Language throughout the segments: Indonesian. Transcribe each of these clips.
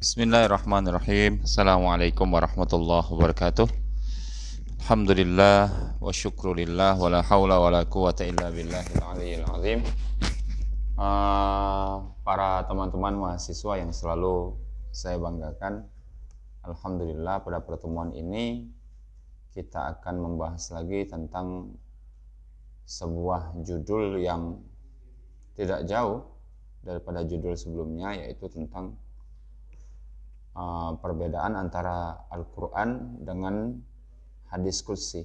Bismillahirrahmanirrahim. Assalamualaikum warahmatullahi wabarakatuh. Alhamdulillah wa syukrulillah wa la hawla wa la quwata illa billahil aliyyil azim. Para teman-teman mahasiswa yang selalu saya banggakan, alhamdulillah pada pertemuan ini kita akan membahas lagi tentang sebuah judul yang tidak jauh daripada judul sebelumnya, yaitu tentang perbedaan antara Al-Quran dengan hadis qudsi.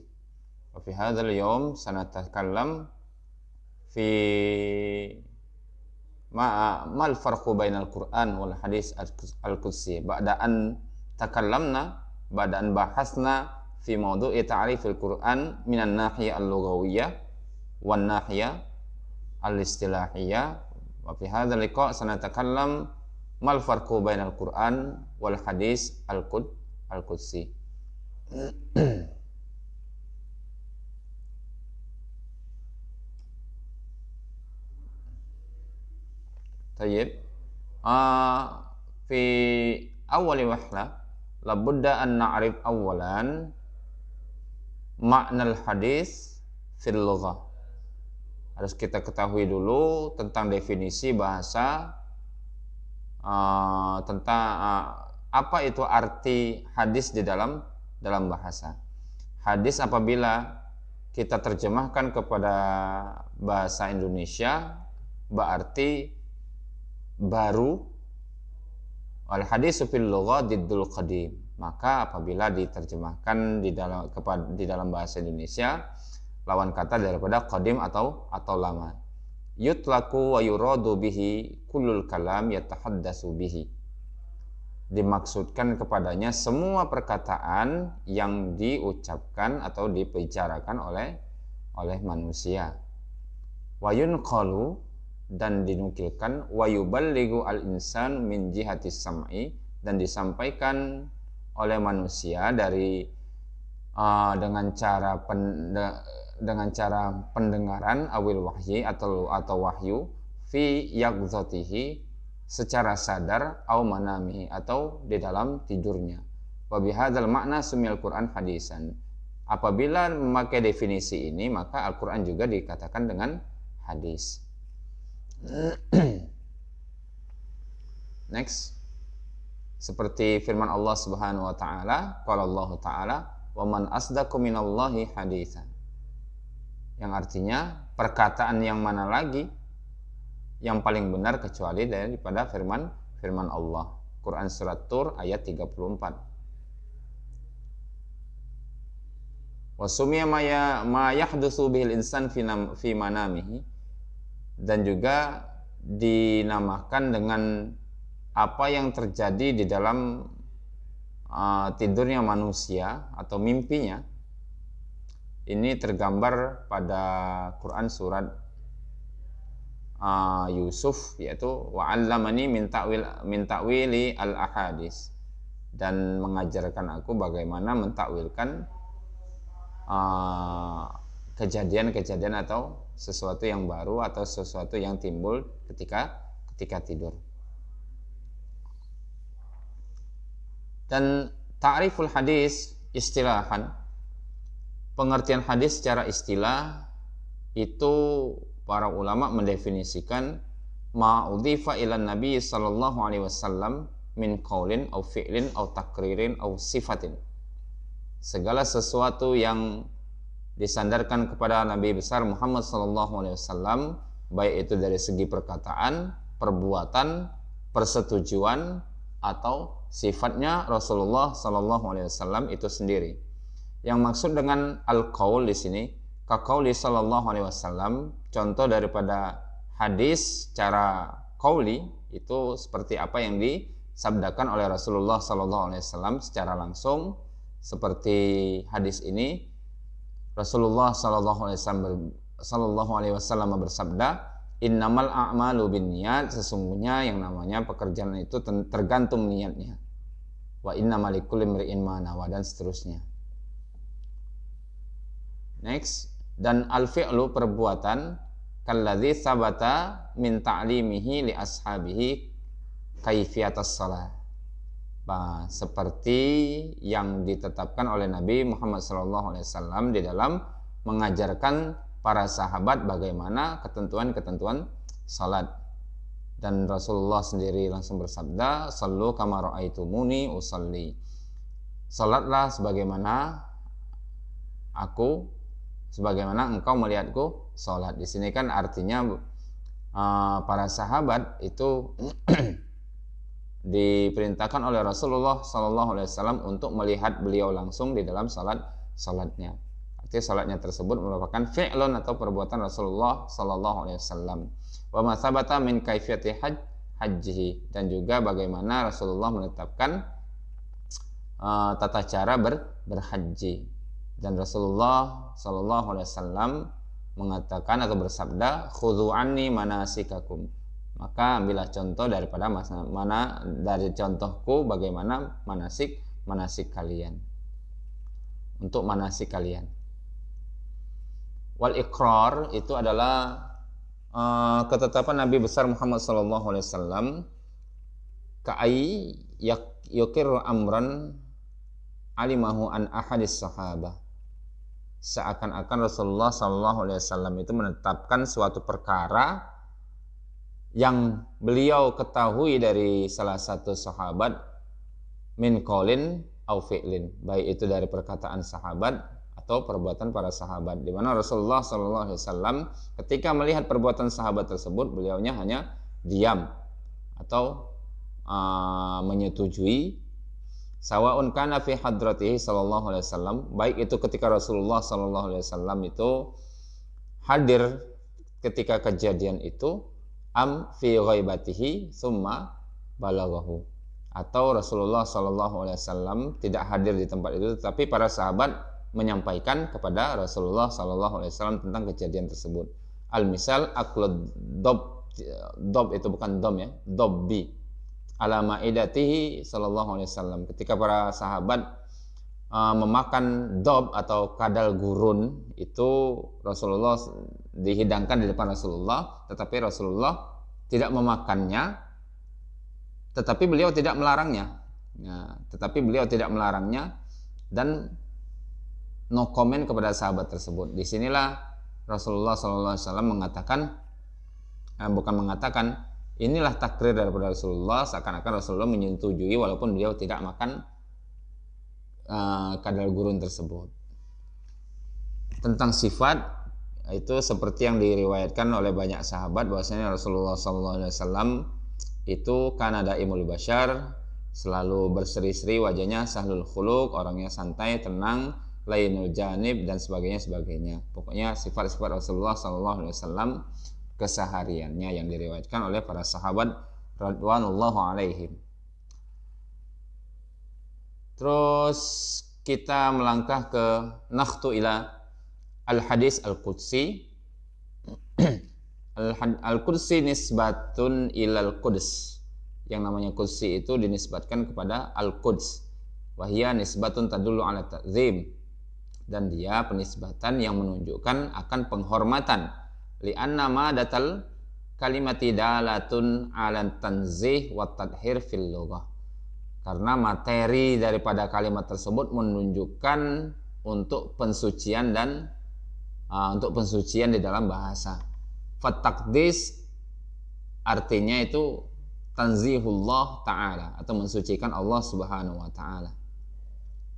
Wa fi hadzal yawm sanatakallam fi mal farqu bainal Quran wal hadis al-qudsi ba'da an bahasna fi mawdu'i ta'rifil Quran minan nahiyah al-lughawiyyah wan nahiyah al-istilahiyah. Wa fi hadzal liqa' sanatakallam mal farqu bainal Quran wal hadis al-qudsi. Tayyib. Fi awwali wahla labudda an na'rif awalan ma'nal hadis fil lughah. Harus kita ketahui dulu tentang definisi bahasa, tentang apa itu arti hadis di dalam bahasa. Hadis apabila kita terjemahkan kepada bahasa Indonesia berarti baru. Al hadisu fil lugha diddul qadim. Maka apabila diterjemahkan di dalam bahasa Indonesia, lawan kata daripada qadim atau lama. Yutlaku wa yuradu bihi kullul kalam yatahaddatsu bihi. Dimaksudkan kepadanya semua perkataan yang diucapkan atau dibicarakan oleh manusia. Wa yunqalu, dan dinukilkan, wa yuballighu al-insan min jihati sam'i, dan disampaikan oleh manusia dari dengan cara pendengaran awil wahyi atau wahyu fi yaqzatihi, secara sadar, au manami, atau di dalam tidurnya. Wa bihadzal makna sumiyal Quran hadisan. Apabila memakai definisi ini, maka Al-Quran juga dikatakan dengan hadis. Next, seperti firman Allah Subhanahu wa taala, qala Allah taala, wa man asdaqu minallahi haditsan. Yang artinya, perkataan yang mana lagi yang paling benar kecuali daripada firman Allah. Quran surat Tur ayat 34. Wa sumiya ma yahdutsu bihil insan fi manamihi, dan juga dinamakan dengan apa yang terjadi di dalam tidurnya manusia atau mimpinya. Ini tergambar pada Quran surat Yusuf, yaitu wa'allamani min ta'wili al-ahadis, dan mengajarkan aku bagaimana mentakwilkan kejadian-kejadian atau sesuatu yang baru atau sesuatu yang timbul ketika tidur. Dan ta'riful hadis istilahan, pengertian hadis secara istilah itu para ulama mendefinisikan ma'udhifa ila nabi sallallahu alaihi wasallam min qaulin au fi'lin au takririn au sifatin. Segala sesuatu yang disandarkan kepada Nabi besar Muhammad sallallahu alaihi wasallam, baik itu dari segi perkataan, perbuatan, persetujuan, atau sifatnya Rasulullah sallallahu alaihi wasallam itu sendiri. Yang maksud dengan al-qaul di sini, kaqauli sallallahu alaihi wasallam, contoh daripada hadis secara qauli itu seperti apa yang disabdakan oleh Rasulullah sallallahu alaihi wasallam secara langsung. Seperti hadis ini, Rasulullah sallallahu alaihi wasallam bersabda, innamal a'malu binniyat, sesungguhnya yang namanya pekerjaan itu tergantung niatnya. Wa innamal likulli imri'in ma nawa, dan seterusnya. Next, dan al-fi'lu perbuatan, kalladzi sabata min ta'limihi li ashabihi kaifiyatas shalah, seperti yang ditetapkan oleh Nabi Muhammad SAW di dalam mengajarkan para sahabat bagaimana ketentuan-ketentuan salat. Dan Rasulullah sendiri langsung bersabda, "Shallu kama ra'aitumuni usalli." Salatlah sebagaimana engkau melihatku salat. Di sini kan artinya para sahabat itu diperintahkan oleh Rasulullah SAW untuk melihat beliau langsung di dalam salatnya. Artinya salatnya tersebut merupakan fi'lun atau perbuatan Rasulullah SAW. Wa ma thabata min kaifiyati hajjihi, dan juga bagaimana Rasulullah menetapkan tata cara berhaji. Dan Rasulullah SAW mengatakan atau bersabda, "Khudhu anni manasikakum." Maka ambillah contoh dari contohku bagaimana manasik kalian. Untuk manasik kalian. Wal iqrar itu adalah ketetapan Nabi besar Muhammad SAW, ka'ai yukir amran alimahu an ahadis sahabah. Seakan-akan Rasulullah SAW itu menetapkan suatu perkara yang beliau ketahui dari salah satu sahabat, min qaulin au fi'lin, baik itu dari perkataan sahabat atau perbuatan para sahabat, di mana Rasulullah SAW ketika melihat perbuatan sahabat tersebut, beliaunya hanya diam atau menyetujui, sawaun kana fi hadratihi sallallahu alaihi wasallam, baik itu ketika Rasulullah sallallahu alaihi wasallam itu hadir ketika kejadian itu, am fi ghaibatihi summa balaghahu, atau Rasulullah sallallahu alaihi wasallam tidak hadir di tempat itu tetapi para sahabat menyampaikan kepada Rasulullah sallallahu alaihi wasallam tentang kejadian tersebut. Al-misal aklud dob itu bukan dom ya, dobbi ala maidatihi sallallahu alaihi wasallam, ketika para sahabat memakan dob atau kadal gurun, itu Rasulullah dihidangkan di depan Rasulullah, tetapi Rasulullah tidak memakannya, tetapi beliau tidak melarangnya. Dan no comment kepada sahabat tersebut. Disinilah Rasulullah SAW mengatakan, inilah takrir daripada Rasulullah, seakan-akan Rasulullah menyetujui walaupun beliau tidak makan kadal gurun tersebut. Tentang sifat itu seperti yang diriwayatkan oleh banyak sahabat bahwasanya Rasulullah SAW itu kana daimul bashar, selalu berseri-seri wajahnya, sahlul khuluq, orangnya santai, tenang, lainul janib dan sebagainya. Pokoknya sifat-sifat Rasulullah SAW kesehariannya yang diriwayatkan oleh para sahabat radhiyallahu alaihim. Terus kita melangkah ke nakhtu ila al-hadis al-qudsi. Al-qudsi nisbatun ilal quds. Yang namanya qudsi itu dinisbatkan kepada al-quds. Wahia nisbatun tadullu ala ta'zim. Dan dia penisbatan yang menunjukkan akan penghormatan. Li'anna ma datal kalimati dalatun ala tanzih wa tadhir fil lughah. Karena materi daripada kalimat tersebut menunjukkan untuk pensucian dan untuk pensucian di dalam bahasa. Fataqdis artinya itu tanzihullah ta'ala atau mensucikan Allah subhanahu wa ta'ala.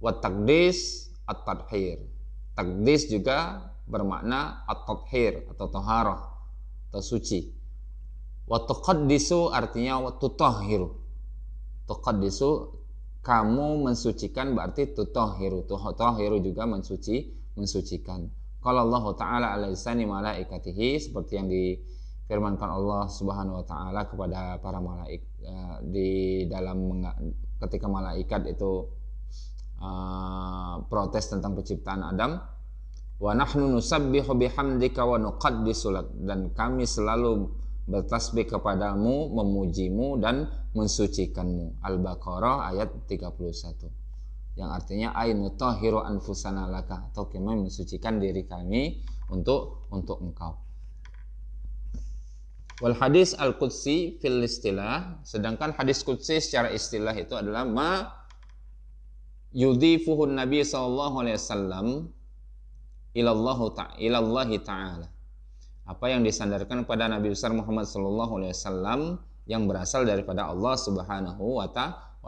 Wa taqdis at-tadhir. Taqdis juga bermakna at-tadhir atau taharah atau suci. Wa tuqaddisu artinya wa tutahhiru. Tuqaddisu kamu mensucikan berarti tutahhiru. Tutahhiru juga mensucikan. Qala Allah Ta'ala ala lisani malaikatihi, seperti yang difirmankan Allah Subhanahu wa taala kepada para malaikat di dalam ketika malaikat itu protes tentang penciptaan Adam. Wa nahnu nusabbihu bihamdika wa nuqaddisu lak, dan kami selalu bertasbih kepadamu, memujimu dan mensucikanmu. Al-Baqarah ayat 31. Yang artinya ainutahhiru anfusana laka, atau kami mensucikan diri kami untuk engkau. Wal hadis al-qudsi fil istilah, sedangkan hadis qudsi secara istilah itu adalah ma yudhifuhu Nabi sallallahu alaihi wasallam ilallahi ta'ala. Apa yang disandarkan pada Nabi besar Muhammad sallallahu alaihi wasallam yang berasal daripada Allah Subhanahu wa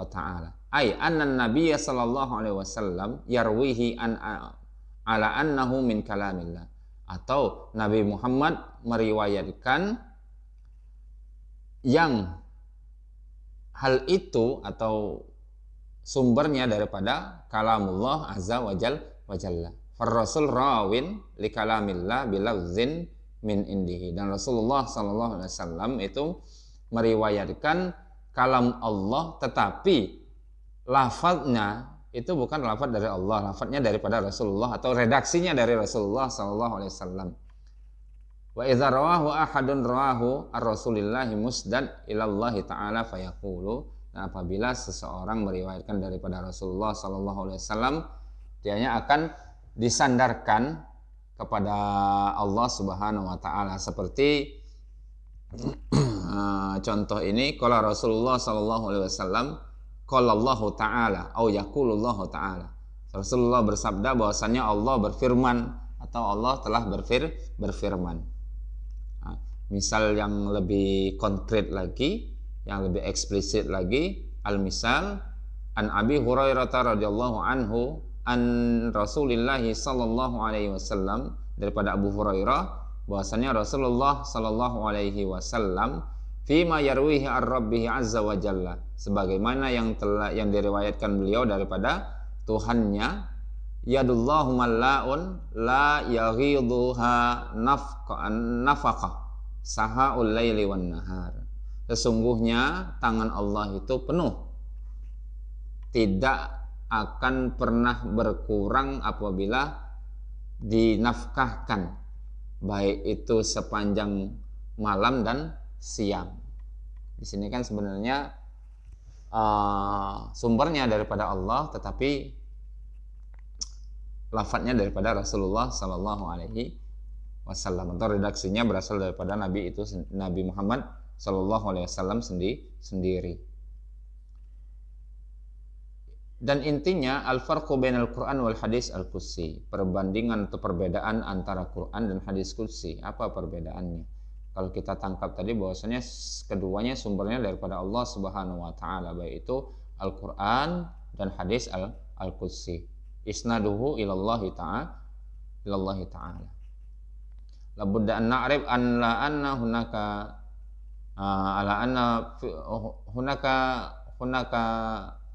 ta'ala. Ai anna Nabiy sallallahu alaihi wasallam yarwihi ala annahu min kalamillah. Atau Nabi Muhammad meriwayatkan yang hal itu atau sumbernya daripada kalamullah azza wa jalla. Rasul rawin li kalamillah bilafzin min indihi. Dan Rasulullah sallallahu alaihi wasallam itu meriwayatkan kalam Allah, tetapi lafadznya itu bukan lafadz dari Allah, lafadznya daripada Rasulullah atau redaksinya dari Rasulullah sallallahu alaihi wasallam. Wa idza rawahu ahadun rawahu ar-rasulillahi musdad ilallahi ta'ala fayaqulu. Nah, apabila seseorang meriwayatkan daripada Rasulullah sallallahu alaihi wasallam, dianya akan disandarkan kepada Allah Subhanahu wa taala, seperti contoh ini, qala Rasulullah sallallahu alaihi wasallam qala Allah taala au yaqulullahu taala. Rasulullah bersabda bahwasanya Allah berfirman atau Allah telah berfirman. Misal yang lebih konkret lagi, yang lebih eksplisit lagi, al-misal an Abi Hurairah radhiyallahu anhu an Rasulillah sallallahu alaihi wasallam, daripada Abu Hurairah bahwasanya Rasulullah sallallahu alaihi wasallam fima yarwihi ar-rabbih azza wa jalla, sebagaimana yang diriwayatkan beliau daripada Tuhannya, yadullahu malaun la yaghiduha nafaqah sahaul laili wan nahar. Sesungguhnya tangan Allah itu penuh, tidak akan pernah berkurang apabila dinafkahkan, baik itu sepanjang malam dan siang. Di sini kan sebenarnya sumbernya daripada Allah, tetapi lafadznya daripada Rasulullah sallallahu alaihi wasallam, atau redaksinya berasal daripada Nabi itu, Nabi Muhammad sallallahu alaihi wasallam sendiri. Dan intinya al-farqu bainal Quran wal hadis al-qudsi, perbandingan atau perbedaan antara Quran dan hadis qudsi. Apa perbedaannya? Kalau kita tangkap tadi bahwasanya keduanya sumbernya daripada Allah Subhanahu wa taala, baik itu Al-Quran dan hadis al-qudsi. Isnaduhu ilallahi ta'ala. Labudda an na'rif an la anna hunaka ala anna hunaka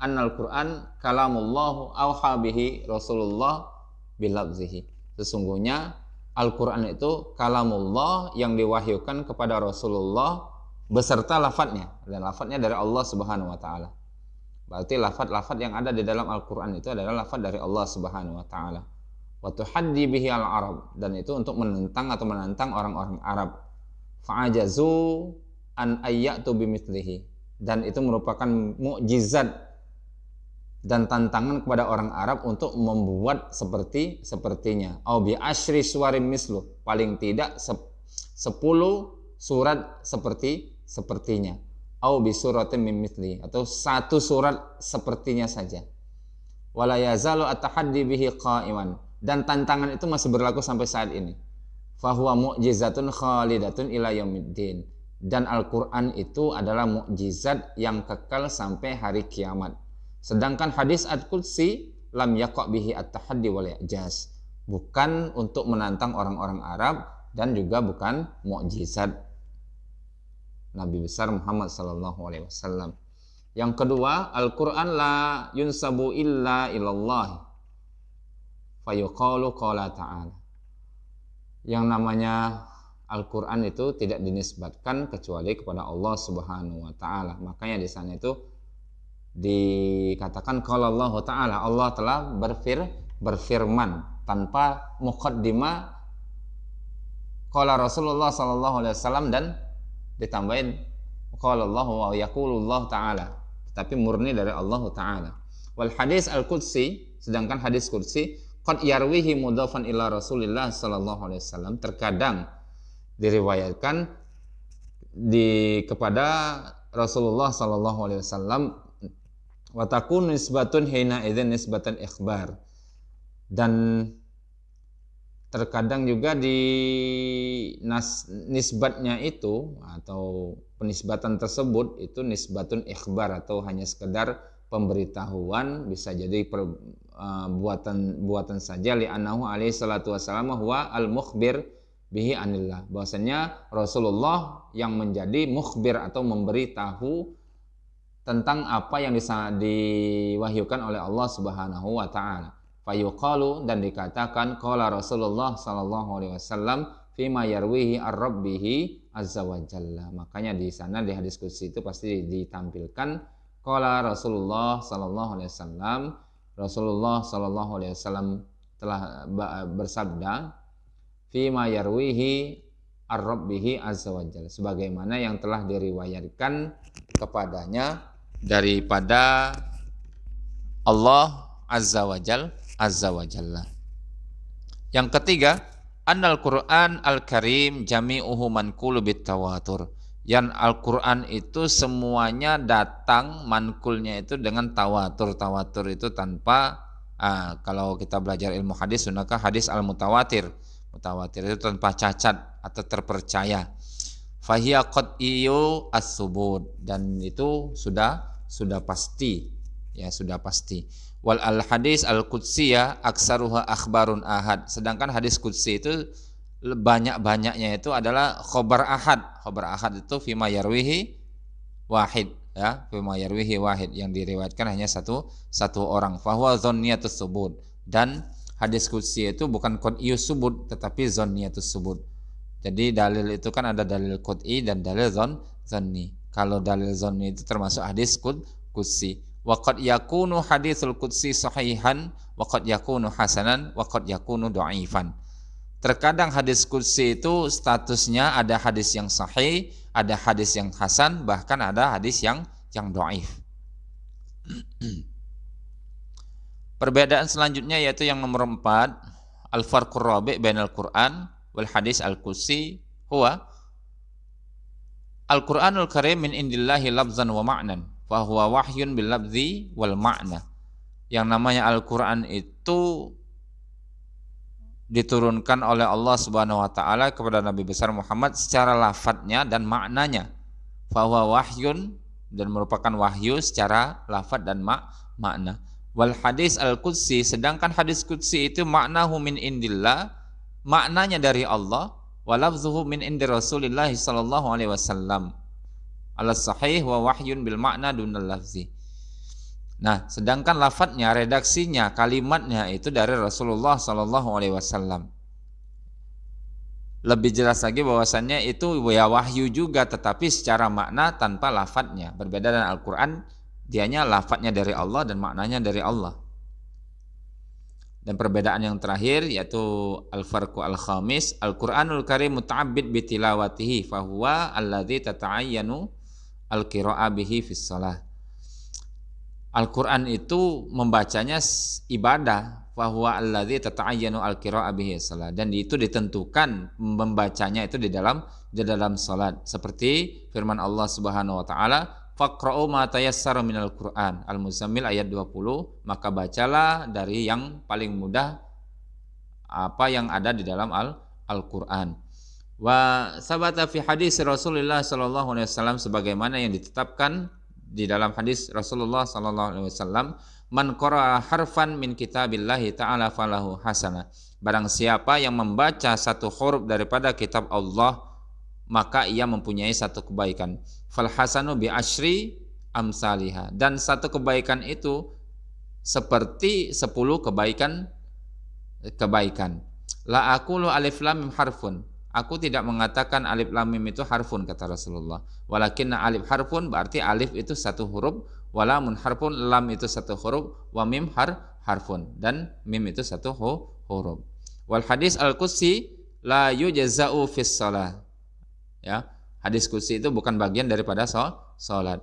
annal Quran kalamullah auha bihi Rasulullah bilafzihi. Sesungguhnya Al-Quran itu kalamullah yang diwahyukan kepada Rasulullah beserta lafadznya, dan lafadznya dari Allah Subhanahu wa taala. Berarti lafadz-lafadz yang ada di dalam Al-Quran itu adalah lafadz dari Allah Subhanahu wa ta'ala. Wa tuhaddi bihi al-arab, dan itu untuk menentang orang-orang Arab. Fa'ajazu an ayyatu bimithlihi, dan itu merupakan mukjizat dan tantangan kepada orang Arab untuk membuat sepertinya. Au bi asyri suwarin mislu, paling tidak 10 surat sepertinya. Au bi suratin min mithli, atau 1 surat sepertinya saja. Wala yazalu at-tahaddi bihi qa'iman, dan tantangan itu masih berlaku sampai saat ini. Fahuwa mu'jizatun khalidatun ila yaumiddin, dan Al-Qur'an itu adalah mukjizat yang kekal sampai hari kiamat. Sedangkan hadis al-qudsi lam yaqa' bihi at-tahaddi wal i'jaz, bukan untuk menantang orang-orang Arab dan juga bukan mukjizat Nabi besar Muhammad sallallahu alaihi wasallam. Yang kedua, Al-Qur'an la yunsabu illa ilallah fayuqalu qala ta'ala. Yang namanya Al-Qur'an itu tidak dinisbatkan kecuali kepada Allah Subhanahu wa taala. Makanya di sana itu dikatakan qala Allah taala, Allah telah berfirman tanpa muqaddimah qala Rasulullah sallallahu alaihi wasallam dan ditambahin qala Allah wa yaqulullah ta'ala, tapi murni dari Allah taala. Wal hadis al-qudsi, sedangkan hadis qudsi qad yarwihi mudhafan ila Rasulillah sallallahu alaihi wasallam, terkadang diriwayatkan kepada Rasulullah sallallahu alaihi wasallam, wa takun nisbatun hina idzin nisbatan ikhbar. Dan terkadang juga di nisbatnya itu atau penisbatan tersebut itu nisbatun ikhbar atau hanya sekedar pemberitahuan, bisa jadi buatan saja, li'annahu alaihi salatu wasallam huwa al-mukhbir bihi anillah, bahwasanya Rasulullah yang menjadi mukhbir atau memberitahu tentang apa yang diwahyukan oleh Allah Subhanahu wa taala. Fayuqalu, dan dikatakan qala Rasulullah sallallahu alaihi wasallam fima yarwihi ar-rabbihi azza wa jalla. Makanya di sana di hadis qudsi itu pasti ditampilkan qala Rasulullah sallallahu alaihi wasallam, Rasulullah sallallahu alaihi wasallam telah bersabda fima yarwihi ar-rabbihi azza wa jalla, sebagaimana yang telah diriwayatkan kepadanya daripada Allah azza wa jalla. Yang ketiga, annal Qur'an al-Karim jami'uhu manqulu bitawatur. Yang Al-Qur'an itu semuanya datang mankulnya itu dengan tawatur. Tawatur itu tanpa kalau kita belajar ilmu hadis, sunakah hadis al-mutawatir. Mutawatir itu tanpa cacat atau terpercaya. Fahiya qat'iyyu as-subut, dan itu sudah pasti, ya sudah pasti. Wal al-hadis al-qudsiyah aksaruha akhbarun ahad. Sedangkan hadis qudsi itu banyak-banyaknya itu adalah khobar ahad. Khobar ahad itu fima yarwihi wahid, ya, fima yarwihi wahid, yang diriwayatkan hanya satu orang. Fahuwa dhanniyatus subut. Dan hadis qudsi itu bukan qat'iyyus subut tetapi dhanniyatus subut. Jadi dalil itu kan ada dalil qat'i dan dalil dhanni. Kalau dalil dhanni itu termasuk hadis qudsi. Wa qad yakunu haditsul qudsi sahihan wa qad yakunu hasanan wa qad yakunu dhaifan. Terkadang hadis qudsi itu statusnya ada hadis yang sahih, ada hadis yang hasan, bahkan ada hadis yang dhaif. Perbedaan selanjutnya yaitu yang nomor 4, al-farqur rabi' bainal Qur'an wal hadis al-qudsi huwa Al-Qur'anul Karim min indillahi lafzan wa ma'nan fa huwa wahyun bil lafzi wal ma'na. Yang namanya Al-Qur'an itu diturunkan oleh Allah Subhanahu wa taala kepada Nabi besar Muhammad secara lafadznya dan maknanya. Fa huwa wahyun, dan merupakan wahyu secara lafadz dan makna. Wal hadis al-qudsi, sedangkan hadis qudsi itu maknahu min indillah, maknanya dari Allah, wa lafzuhu min indi Rasulillah sallallahu alaihi wasallam. Al-sahih wa wahyun bil makna dunal lafzi. Nah, sedangkan lafadznya, redaksinya, kalimatnya itu dari Rasulullah sallallahu alaihi wasallam. Lebih jelas lagi bahwasannya itu ya wahyu juga, tetapi secara makna tanpa lafadznya. Berbeda dengan Al-Qur'an, dianya lafadznya dari Allah dan maknanya dari Allah. Dan perbedaan yang terakhir yaitu al-farqu al-khamis, Al-Qur'anul Karim muta'abbid bi tilawatihi fa huwa alladzi tata'ayyanu al-qira'ah bihi fis shalah. Al-Qur'an itu membacanya ibadah, fa huwa alladzi tata'ayyanu al-qira'ah bihi fis shalah, dan itu ditentukan membacanya itu di dalam salat. Seperti firman Allah Subhanahu wa taala, faqra'u ma tayassara minal Qur'an, Al-Muzammil ayat 20, maka bacalah dari yang paling mudah apa yang ada di dalam Al-Qur'an. Wa sabata fi hadis Rasulullah sallallahu alaihi wasallam, sebagaimana yang ditetapkan di dalam hadis Rasulullah sallallahu alaihi wasallam, man qara'a harfan min kitabillahi ta'ala falahu hasanah. Barang siapa yang membaca satu huruf daripada kitab Allah, maka ia mempunyai satu kebaikan. Fal hasanu bi asyri amsalihah, dan satu kebaikan itu seperti 10 kebaikan. La aqulu alif lam mim harfun, aku tidak mengatakan alif lam mim itu harfun, kata Rasulullah. Walakinna alif harfun, berarti alif itu satu huruf, walamun harfun, lam itu satu huruf, wa mim harfun, dan mim itu satu huruf. Wal hadis al-qudsi la yujza'u fis shalah, ya, hadis qudsi itu bukan bagian daripada salat.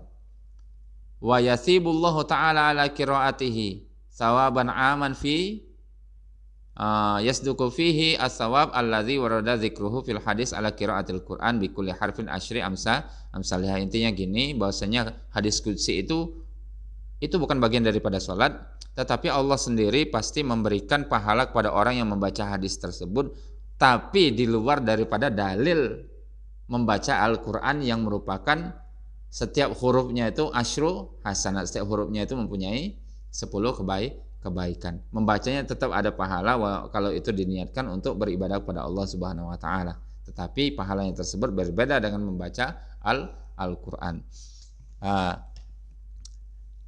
Wa yathibullahu ta'ala ala qiraatihi sawaban aman fi yasduqu fihi as-sawab alladzi warada dzikruhu fil hadis ala qiraatil Qur'an bi kulli harfin asyri amsalha. Intinya gini, bahwasanya hadis qudsi itu bukan bagian daripada salat, tetapi Allah sendiri pasti memberikan pahala kepada orang yang membaca hadis tersebut, tapi di luar daripada dalil membaca Al-Qur'an yang merupakan setiap hurufnya itu asyru hasanat, setiap hurufnya itu mempunyai 10 kebaikan. Membacanya tetap ada pahala kalau itu diniatkan untuk beribadah kepada Allah Subhanahu wa taala. Tetapi pahalanya tersebut berbeda dengan membaca Al-Qur'an.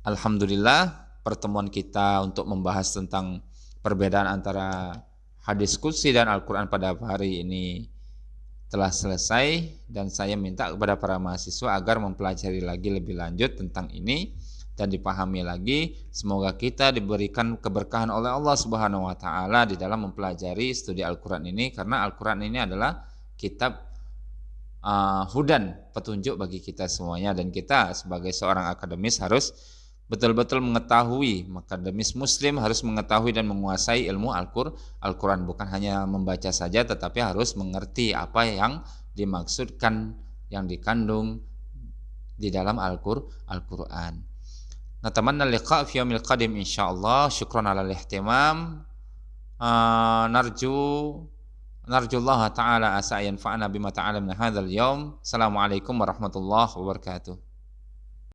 Alhamdulillah, pertemuan kita untuk membahas tentang perbedaan antara hadis qudsi dan Al-Qur'an pada hari ini telah selesai, dan saya minta kepada para mahasiswa agar mempelajari lagi lebih lanjut tentang ini dan dipahami lagi. Semoga kita diberikan keberkahan oleh Allah Subhanahu wa taala di dalam mempelajari studi Al-Qur'an ini, karena Al-Qur'an ini adalah kitab hudan, petunjuk bagi kita semuanya, dan kita sebagai seorang akademis harus betul-betul mengetahui, akademis muslim harus mengetahui dan menguasai ilmu Al-Qur'an, bukan hanya membaca saja tetapi harus mengerti apa yang dimaksudkan, yang dikandung di dalam Al-Qur'an. Natamanna liqa fi yaumil qadim insyaallah. Syukran ala al-ihtimam. Narjullah ta'ala asa yanfa'ana bima ta'alamna hadzal yaum. Assalamualaikum warahmatullahi wabarakatuh.